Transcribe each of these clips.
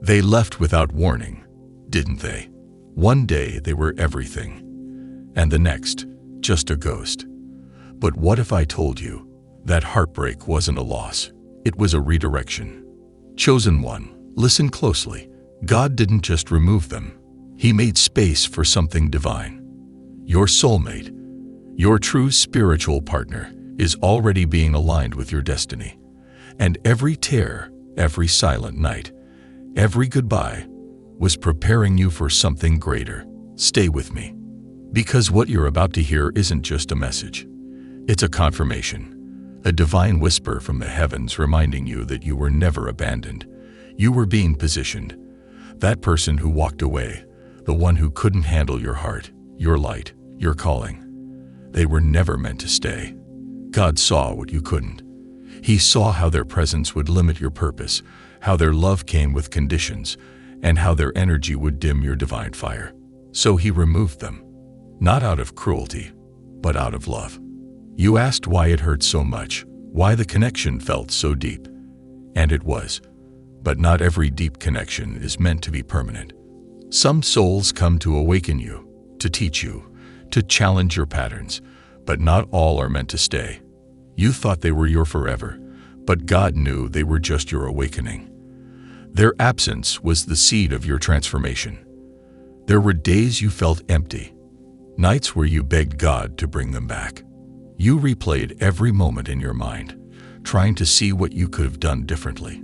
They left without warning, didn't they? One day they were everything, and the next, just a ghost. But what if I told you that heartbreak wasn't a loss? It was a redirection. Chosen one, listen closely. God didn't just remove them. He made space for something divine. Your soulmate, your true spiritual partner, is already being aligned with your destiny. And every tear, every silent night, every goodbye was preparing you for something greater. Stay with me, because what you're about to hear isn't just a message. It's a confirmation, a divine whisper from the heavens reminding you that you were never abandoned. You were being positioned. That person who walked away, the one who couldn't handle your heart, your light, your calling, they were never meant to stay. God saw what you couldn't. He saw how their presence would limit your purpose, how their love came with conditions, and how their energy would dim your divine fire. So he removed them, not out of cruelty, but out of love. You asked why it hurt so much, why the connection felt so deep. And it was. But not every deep connection is meant to be permanent. Some souls come to awaken you, to teach you, to challenge your patterns, but not all are meant to stay. You thought they were your forever, but God knew they were just your awakening. Their absence was the seed of your transformation. There were days you felt empty, nights where you begged God to bring them back. You replayed every moment in your mind, trying to see what you could have done differently.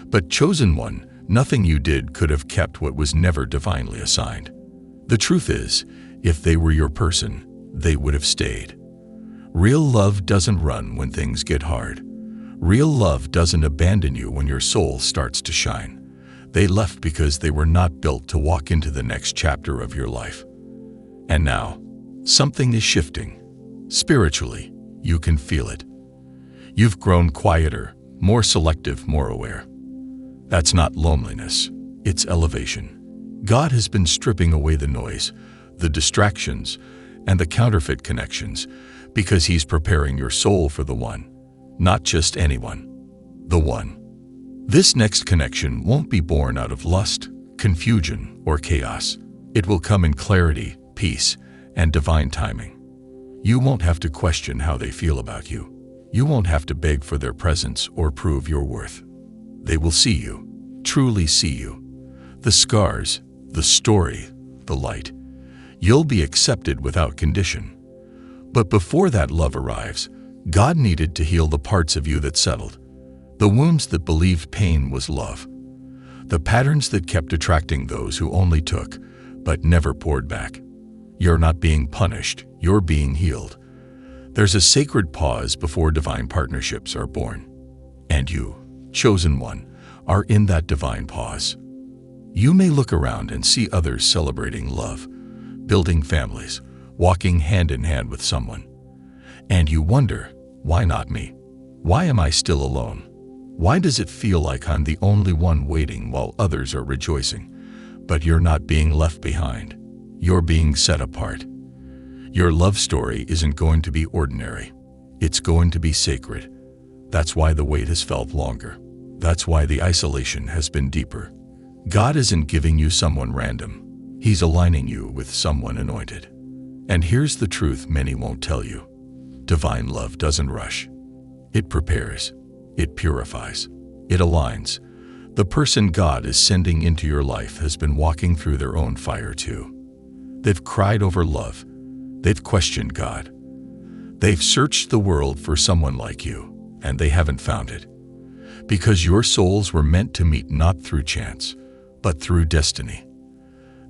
But chosen one, nothing you did could have kept what was never divinely assigned. The truth is, if they were your person, they would have stayed. Real love doesn't run when things get hard. Real love doesn't abandon you when your soul starts to shine. They left because they were not built to walk into the next chapter of your life. And now, something is shifting. Spiritually, you can feel it. You've grown quieter, more selective, more aware. That's not loneliness, it's elevation. God has been stripping away the noise, the distractions, and the counterfeit connections, because He's preparing your soul for the one, not just anyone, the one. This next connection won't be born out of lust, confusion, or chaos. It will come in clarity, peace, and divine timing. You won't have to question how they feel about you. You won't have to beg for their presence or prove your worth. They will see you, truly see you. The scars, the story, the light. You'll be accepted without condition. But before that love arrives, God needed to heal the parts of you that settled, the wounds that believed pain was love, the patterns that kept attracting those who only took, but never poured back. You're not being punished, you're being healed. There's a sacred pause before divine partnerships are born. And you, chosen one, are in that divine pause. You may look around and see others celebrating love, building families, walking hand in hand with someone. And you wonder, why not me? Why am I still alone? Why does it feel like I'm the only one waiting while others are rejoicing? But you're not being left behind. You're being set apart. Your love story isn't going to be ordinary. It's going to be sacred. That's why the wait has felt longer. That's why the isolation has been deeper. God isn't giving you someone random. He's aligning you with someone anointed. And here's the truth many won't tell you. Divine love doesn't rush. It prepares. It purifies. It aligns. The person God is sending into your life has been walking through their own fire too. They've cried over love. They've questioned God. They've searched the world for someone like you, and they haven't found it. Because your souls were meant to meet not through chance, but through destiny.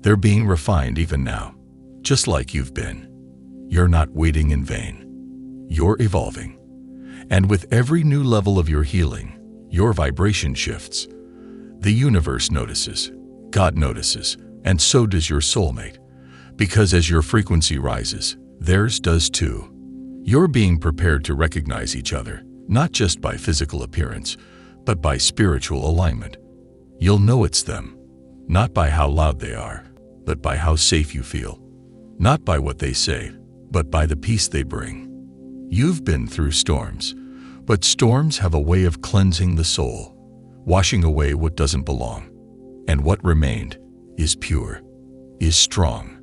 They're being refined even now, just like you've been. You're not waiting in vain. You're evolving. And with every new level of your healing, your vibration shifts. The universe notices, God notices, and so does your soulmate. Because as your frequency rises, theirs does too. You're being prepared to recognize each other, not just by physical appearance, but by spiritual alignment. You'll know it's them, not by how loud they are, but by how safe you feel. Not by what they say, but by the peace they bring. You've been through storms, but storms have a way of cleansing the soul, washing away what doesn't belong. And what remained is pure, is strong,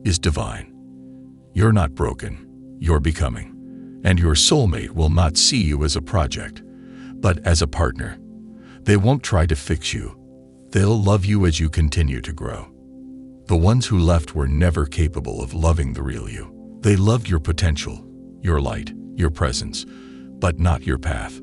is divine. You're not broken, you're becoming. And your soulmate will not see you as a project, but as a partner. They won't try to fix you. They'll love you as you continue to grow. The ones who left were never capable of loving the real you. They loved your potential, your light, your presence, but not your path.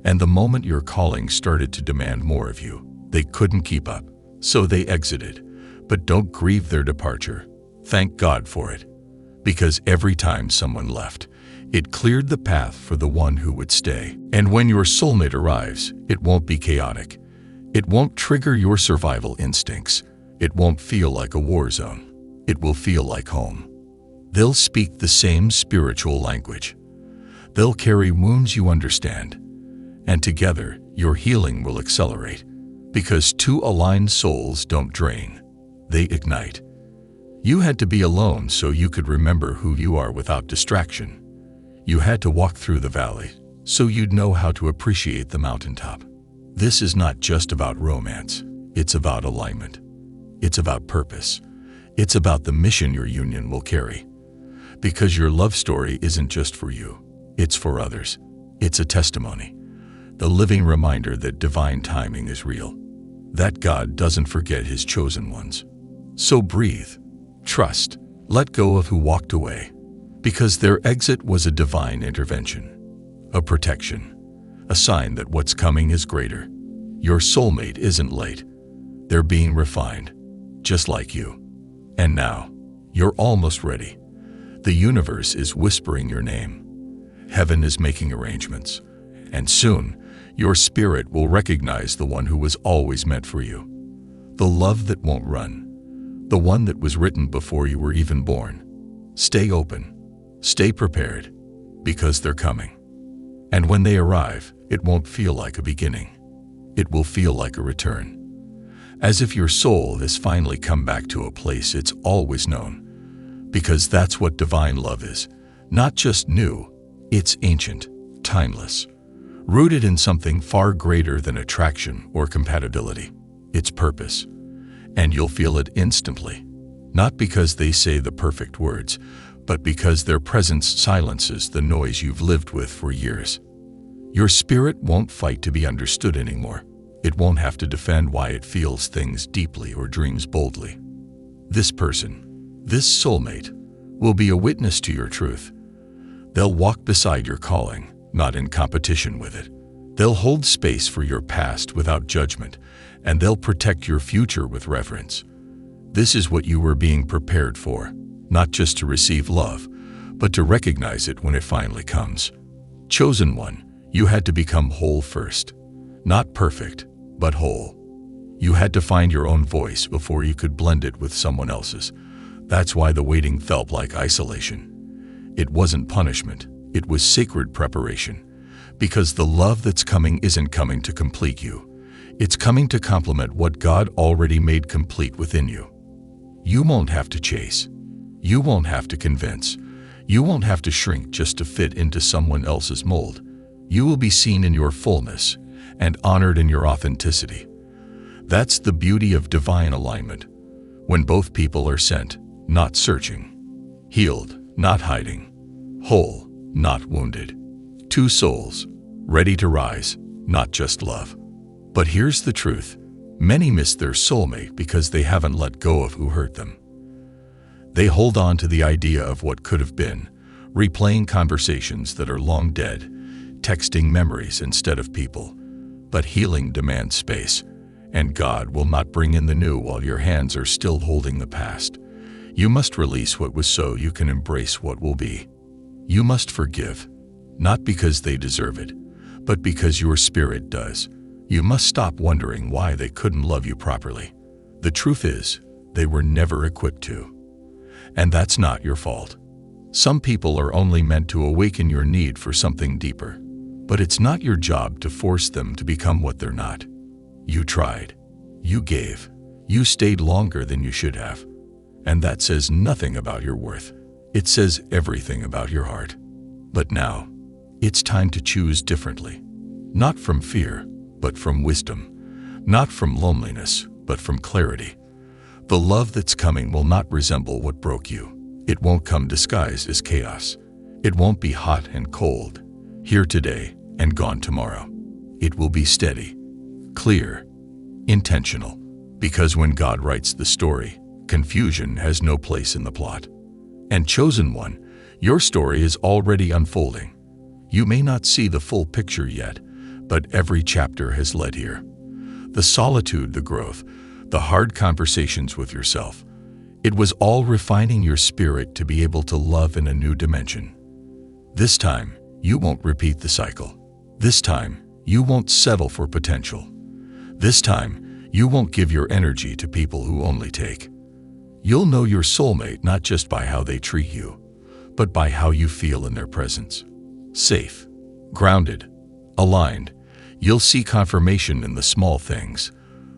And the moment your calling started to demand more of you, they couldn't keep up. So they exited. But don't grieve their departure. Thank God for it. Because every time someone left, it cleared the path for the one who would stay. And when your soulmate arrives, it won't be chaotic. It won't trigger your survival instincts. It won't feel like a war zone. It will feel like home. They'll speak the same spiritual language. They'll carry wounds you understand. And together, your healing will accelerate. Because two aligned souls don't drain. They ignite. You had to be alone so you could remember who you are without distraction. You had to walk through the valley so you'd know how to appreciate the mountaintop. This is not just about romance. It's about alignment. It's about purpose. It's about the mission your union will carry. Because your love story isn't just for you. It's for others. It's a testimony. The living reminder that divine timing is real. That God doesn't forget His chosen ones. So breathe. Trust. Let go of who walked away. Because their exit was a divine intervention. A protection. A sign that what's coming is greater. Your soulmate isn't late. They're being refined. Just like you. And now, you're almost ready. The universe is whispering your name. Heaven is making arrangements. And soon, your spirit will recognize the one who was always meant for you. The love that won't run. The one that was written before you were even born. Stay open. Stay prepared. Because they're coming. And when they arrive, it won't feel like a beginning. It will feel like a return. As if your soul has finally come back to a place it's always known. Because that's what divine love is. Not just new, it's ancient, timeless. Rooted in something far greater than attraction or compatibility. It's purpose. And you'll feel it instantly. Not because they say the perfect words, but because their presence silences the noise you've lived with for years. Your spirit won't fight to be understood anymore. It won't have to defend why it feels things deeply or dreams boldly. This person, this soulmate, will be a witness to your truth. They'll walk beside your calling, not in competition with it. They'll hold space for your past without judgment, and they'll protect your future with reverence. This is what you were being prepared for, not just to receive love, but to recognize it when it finally comes. Chosen one, you had to become whole first. Not perfect, but whole. You had to find your own voice before you could blend it with someone else's. That's why the waiting felt like isolation. It wasn't punishment, it was sacred preparation. Because the love that's coming isn't coming to complete you. It's coming to complement what God already made complete within you. You won't have to chase. You won't have to convince. You won't have to shrink just to fit into someone else's mold. You will be seen in your fullness and honored in your authenticity. That's the beauty of divine alignment. When both people are sent, not searching. Healed, not hiding. Whole, not wounded. Two souls, ready to rise, not just love. But here's the truth. Many miss their soulmate because they haven't let go of who hurt them. They hold on to the idea of what could have been, replaying conversations that are long dead, texting memories instead of people. But healing demands space, and God will not bring in the new while your hands are still holding the past. You must release what was so you can embrace what will be. You must forgive, not because they deserve it, but because your spirit does. You must stop wondering why they couldn't love you properly. The truth is, they were never equipped to. And that's not your fault. Some people are only meant to awaken your need for something deeper. But it's not your job to force them to become what they're not. You tried. You gave. You stayed longer than you should have. And that says nothing about your worth. It says everything about your heart. But now, it's time to choose differently. Not from fear, but from wisdom. Not from loneliness, but from clarity. The love that's coming will not resemble what broke you. It won't come disguised as chaos. It won't be hot and cold, here today and gone tomorrow. It will be steady, clear, intentional, because when God writes the story, confusion has no place in the plot. And chosen one, your story is already unfolding. You may not see the full picture yet, but every chapter has led here. The solitude, the growth, the hard conversations with yourself. It was all refining your spirit to be able to love in a new dimension. This time, you won't repeat the cycle. This time, you won't settle for potential. This time, you won't give your energy to people who only take. You'll know your soulmate not just by how they treat you, but by how you feel in their presence. Safe, grounded, aligned. You'll see confirmation in the small things,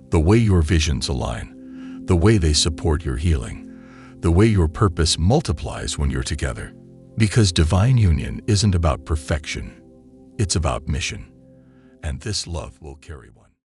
the way your visions align, the way they support your healing, the way your purpose multiplies when you're together. Because divine union isn't about perfection, it's about mission. And this love will carry one.